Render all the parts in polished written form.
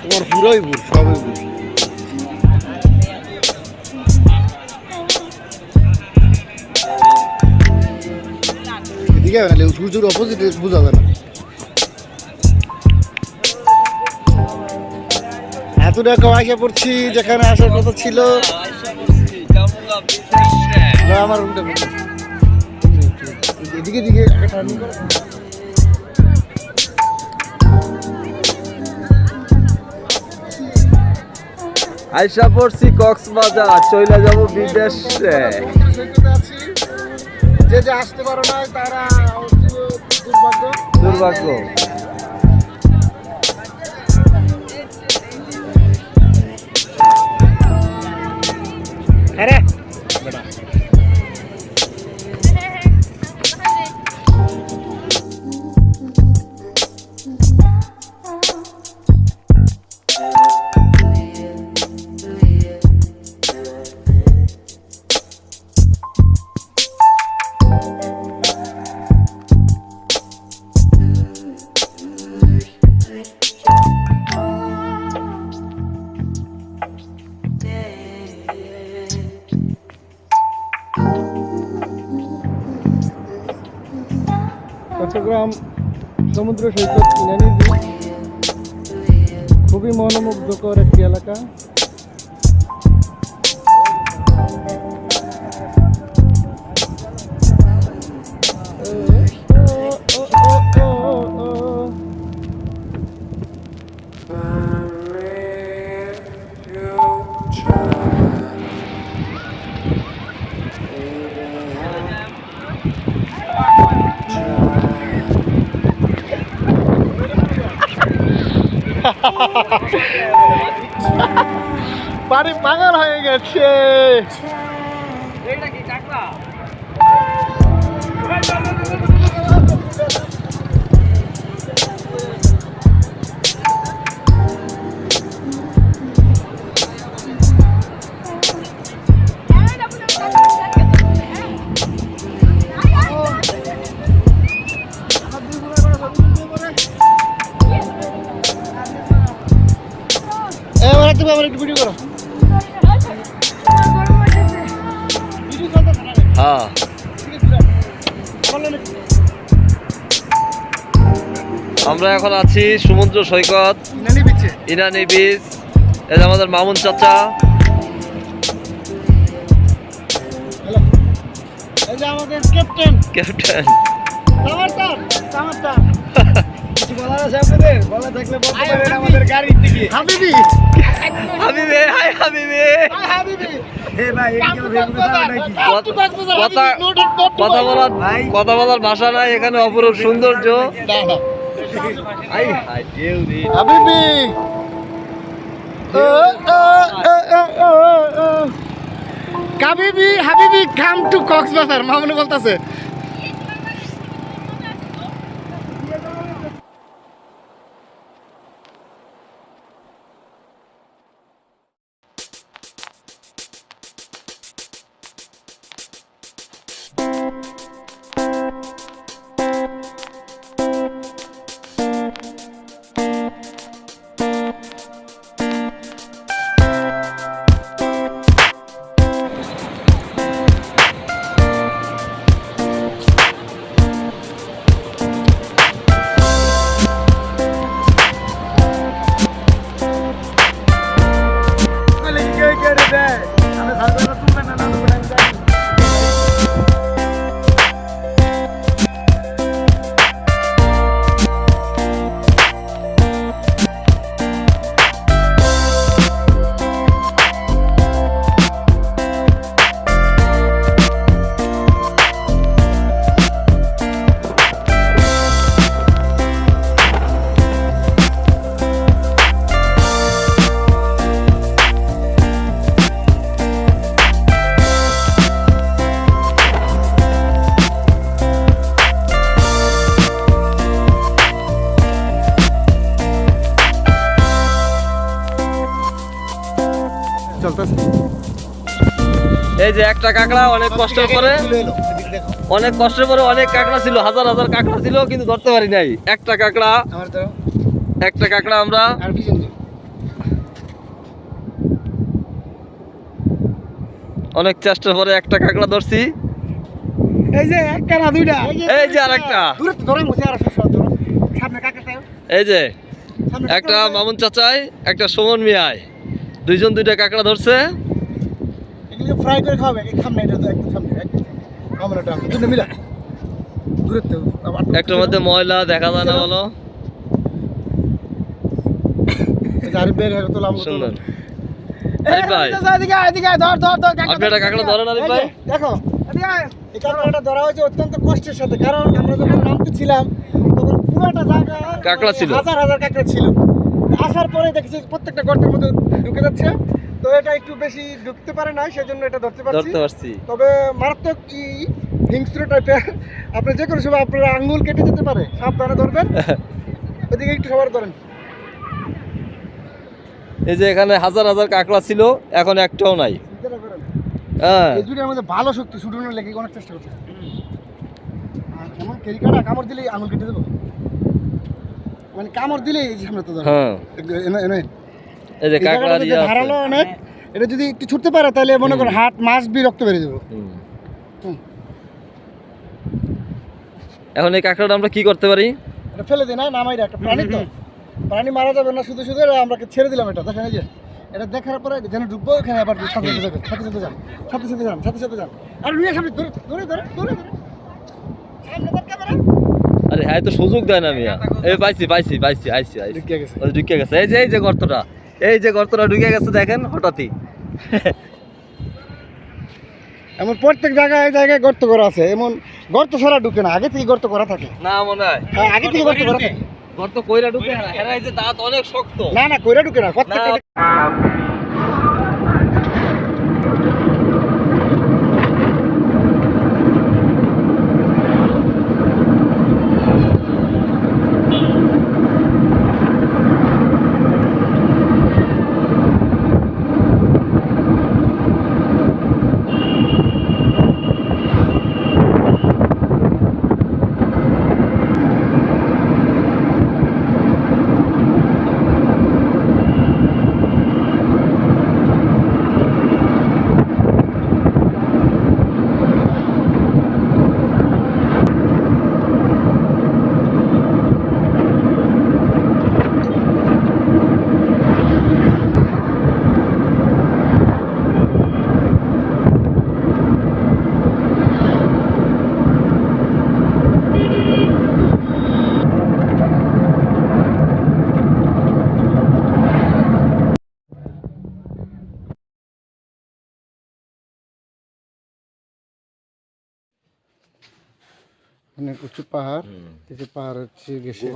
তোমার পুরোই ভুল, সবই ভুল। এদিকে না সূর্যের অপোজিটে বোঝা যায় না। এতটা কমাইকে পড়ছি যেখানে আসার কথা ছিল। আমার এদিকে দিকে আইসা পড়ছি কক্সবাজার, চলে যাব বিদেশে। যে যে আসতে পারো না তারা দুর্ভাগ্য দুর্ভাগ্য। আরে চট্টগ্রাম সমুদ্র সৈকত ইনানি বিচ খুবই মনোমুগ্ধকর একটি এলাকা। পানি পাগল হয়ে গেছে। তুমি আমার একটু ভিডিও করো। হ্যাঁ, আমরা এখন আছি সমুদ্র সৈকত ইনানি বিচ। এই যে আমাদের মামুন চাচা, এই যে আমাদের ক্যাপ্টেন ক্যাপ্টেন। আমাদের গাড়ি থেকে হাবিবি হাবিবে, হাই হাবিবে। হাবিবি কথা বলার ভাষা নাই, এখানে অপরূপ সৌন্দর্য। হাবিবি কাবিবি হাবিবি কাম টু কক্সবাজার মামুনি বলতেছে। এই যে একটা কাঁকড়া অনেক কষ্টের পরে অনেক কাঁকড়া ছিল, হাজার হাজার কাঁকড়া ছিল, কিন্তু ধরতে পারি নাই। একটা কাঁকড়া আমরা অনেক চেষ্টার পরে একটা কাঁকড়া ধরছি। এই যে একটা না দুইটা, এই যে আরেকটা। দূরে তো ধরে মুছে আর সামনে কাকাটা, এই যে সামনে একটা মামুন চাচাই একটা সুমন মিয়াই, দুইজন দুইটা কাঁকড়া ধরছে। এগুলো ফ্রাই করে খাবে, এই সামনে এটা তো একদম সামনে আমরাটা দুটো মিলা দূরে তো একটার মধ্যে ময়লা দেখা যায় না বলো। আরে বের হয়ে তোলা আমরা সুন্দর। আরিফ ভাই, এদিকে এদিকে ধর ধর ধর আপনি একটা কাঁকড়া ধরেন আরিফ ভাই। দেখো এদিকে এই কাঁকড়াটা ধরা হয়েছে অত্যন্ত কষ্টের সাথে, কারণ আমরা যখন নামতে ছিলাম তখন পুরোটা জায়গা কাঁকড়া ছিল, হাজার হাজার কাঁকড়া ছিল। আসার পরে দেখেছি প্রত্যেকটা গর্তের মধ্যে ঢুকে যাচ্ছে, তো এটা একটু বেশি ঢুকতে পারে না, সেজন্য এটা ধরতে পারছি। তবে মারাত্মক হিংস্র টাইপের, আপনি যে কোনো সময় আপনার আঙ্গুল কেটে যেতে পারে, সাবধানে ধরবেন। এদিকে একটু সবার ধরেন। এই যে এখানে হাজার হাজার কাঁকড়া ছিল, এখন একটাও নাই। হ্যাঁ, এই দুটোর মধ্যে ভালো শক্তি, ছুটানোর লেগে অনেক চেষ্টা করছে। যেমন কেরিকাটা কামড় দিলেই আঙুল কেটে দেবো, মানে কামড় দিলেই এই সামনে তো ধরো। হ্যাঁ, এই যে কাঁকড়া দিয়ে ধারালো অনেক, এটা যদি একটু ছুটতে পারে তাহলে মনে করো হাত মাছ বি রক্ত বেরিয়ে যাবো। এখন এই কাঁকড়াটা আমরা কি করতে পারি? এটা ফেলে দিই না, নামাই একটা প্রাণী তো, প্রাণী মারা যাবে না, শুধু শুধু আমরা ছেড়ে দিলাম। এটা দেখেন, এই যে এটা দেখার পরে যেন ঢুকবো এখানে, আবার সাথে সাথে যান আর নিয়ে সামনে ধরে ধরে ধরে ধরে ধরে সামনে দেখ ক্যামেরা। আরে হ্যাঁ, তো সুযোগ দেয় না মিয়া। এই পাইছি আইছি ঢুকে গেছে। ওই ঢুকে গেছে। এই যে গর্তটা, ঢুকে গেছে দেখেন হঠাৎই। এমন প্রত্যেক জায়গায় গর্ত করা আছে, এমন গর্ত ছাড়া ঢুকে না, আগে থেকে গর্ত করা থাকে না মনে হয়। হ্যাঁ, আগে থেকে গর্ত করা থাকে। গর্ত কইরা ঢুকে না, এরা এই যে দাঁত অনেক শক্ত। না কইরা ঢুকে না প্রত্যেকটা। অনেক উঁচু পাহাড়, এই যে পাহাড় হচ্ছে গেছে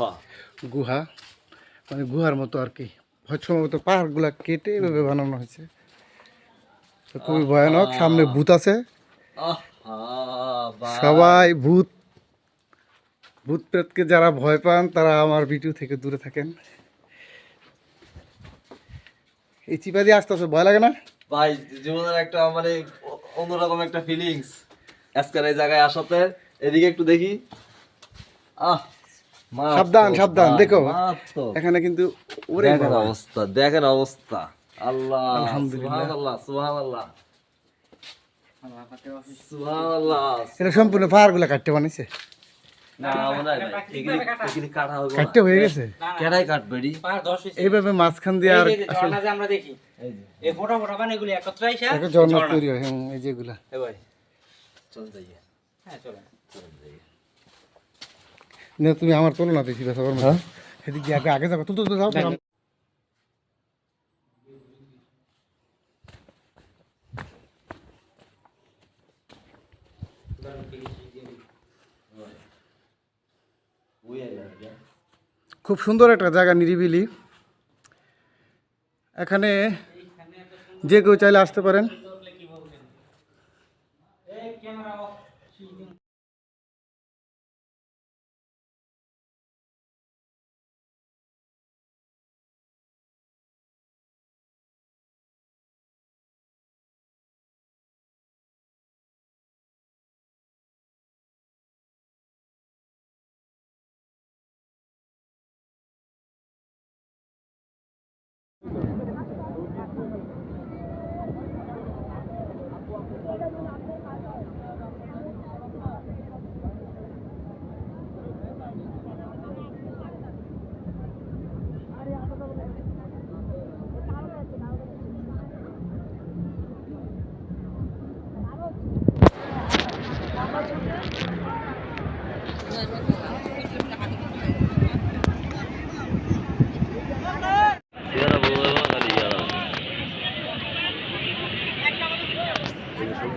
গুহা, মানে গুহার মতো আর কি। হয়তো সম্ভবত পাহাড়গুলা কেটে এভাবে বানানো হয়েছে, তো খুবই ভয়ানক। সামনে ভূত আছে, সবাই ভূত প্রেতকে যারা ভয় পান তারা আমার ভিডিও থেকে দূরে থাকেন। এই চিপা দিয়ে আসতেছে, ভয় লাগে না ভাই? জীবনের একটা মানে অন্যরকম একটা ফিলিংস আজকের এই জায়গায় আসাতে। এদিকে একটু দেখি। সাবধান দেখো, এখানে কিন্তু দেখেন অবস্থা। আল্লাহ, আলহামদুলিল্লাহ, সুবহানাল্লাহ। এটা সম্পূর্ণ পাহাড়গুলা কাটতে বানিয়েছে না মনে হয় এগুলি কাটা হবে, কাটতে হয়ে গেছে। কেডাই কাটবে রে? এইভাবে মাঝখান দিয়ে আর ঝর্ণা যে আমরা দেখি, এই ফোটা ফোটা পানি এগুলি একত্রে আইসা একটা ঝর্ণা তৈরি হয়। এই যেগুলা, এ ভাই চল যাই। হ্যাঁ চলেন। না তুমি আমার তোলো না দেখি ব্যথা করবে, সেদিকে আগে যাবো, তুই তো যাও। খুব সুন্দর একটা জায়গা, নিরিবিলি। এখানে যে কেউ চাইলে আসতে পারেন।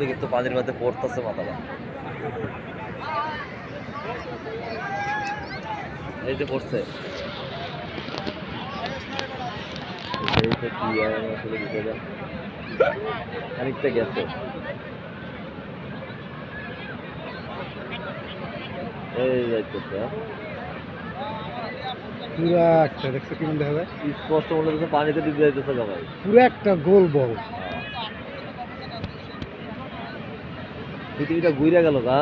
কিন্তু পানির মধ্যে পড়তেছে মাথাটা। এই যে পড়ছে খানিকটা গেছে। এই যাইতেছে পুরা একটা দেখছো কেমন দেখা যায়, স্পষ্ট মনে হচ্ছে পানিতে ডুবে যাইতেছে ভাই, পুরো একটা গোল বল। পৃথিবীটা ঘুরে গেল গা,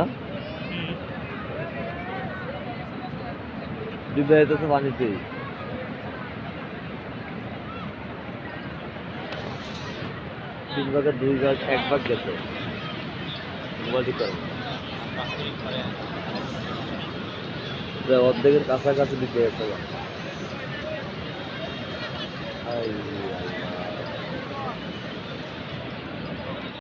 ডুবে যাইতেছে পানিতে। তিন ভাগের দুই ভাগ, এক ভাগ গেছে। মোবাইল ঠিক করে অর্ধেকের কাছাকাছি দিতে গেছে।